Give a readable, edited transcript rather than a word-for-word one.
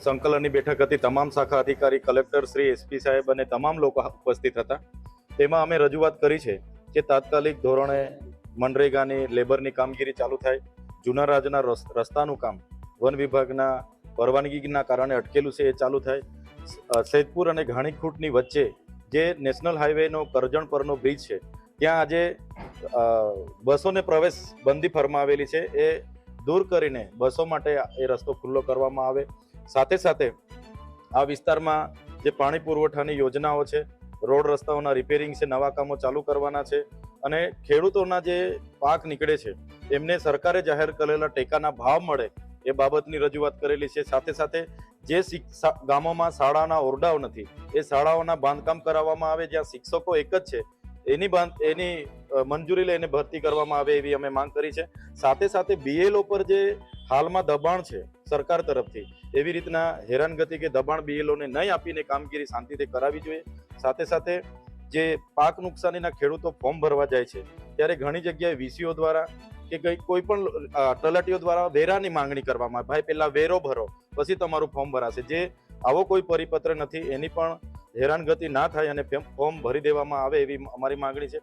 સંકલનની બેઠક હતી। તમામ શાખા અધિકારી, કલેક્ટર શ્રી, એસપી સાહેબ અને તમામ લોકો ઉપસ્થિત હતા। તેમાં અમે રજૂઆત કરી છે કે તાત્કાલિક ધોરણે મનરેગાની લેબરની કામગીરી ચાલુ થાય। જૂના રાજના રસ્તાનું કામ વન વિભાગના પરવાનગીના કારણે અટકેલું છે, એ ચાલુ થાય। સૈદપુર અને ઘાણીખૂંટની વચ્ચે જે નેશનલ હાઈવેનો કરજણ પરનો બ્રિજ છે, ત્યાં આજે બસોને પ્રવેશ બંધી ફરમાવેલી છે, એ દૂર કરીને બસો માટે એ રસ્તો ખુલ્લો કરવામાં આવે। સાથે સાથે આ વિસ્તારમાં જે પાણી પુરવઠાની યોજનાઓ છે, રોડ રસ્તાઓના રિપેરિંગ છે, નવા કામો ચાલુ કરવાના છે અને ખેડૂતોના જે પાક નીકળે છે એમને સરકારે જાહેર કરેલા ટેકાના ભાવ મળે એ બાબતની રજૂઆત કરેલી છે। સાથે સાથે જે ગામોમાં શાળાના ઓરડાઓ નથી એ શાળાઓના બાંધકામ કરાવવામાં આવે, જ્યાં શિક્ષકો એક જ છે એની મંજૂરી લઈને ભરતી કરવામાં આવે એવી અમે માંગ કરી છે। સાથે સાથે બીએલઓ પર જે હાલમાં દબાણ છે સરકાર તરફથી, એવી રીતના હેરાનગતિ કે દબાણ બીએલઓને નહીં આપીને કામગીરી શાંતિથી કરાવી જોઈએ। સાથે સાથે જે પાક નુકસાનીના ખેડૂતો ફોર્મ ભરવા જાય છે ત્યારે ઘણી જગ્યાએ વીસીઓ દ્વારા કે કોઈ પણ તલાટીઓ દ્વારા વેરાની માંગણી કરવામાં આવે, ભાઈ પહેલા વેરો ભરો પછી તમારું ફોર્મ ભરાશે। જે આવો કોઈ પરિપત્ર નથી, એની પણ હેરાનગતિ ના થાય અને ફોર્મ ભરી દેવામાં આવે એવી અમારી માંગણી છે।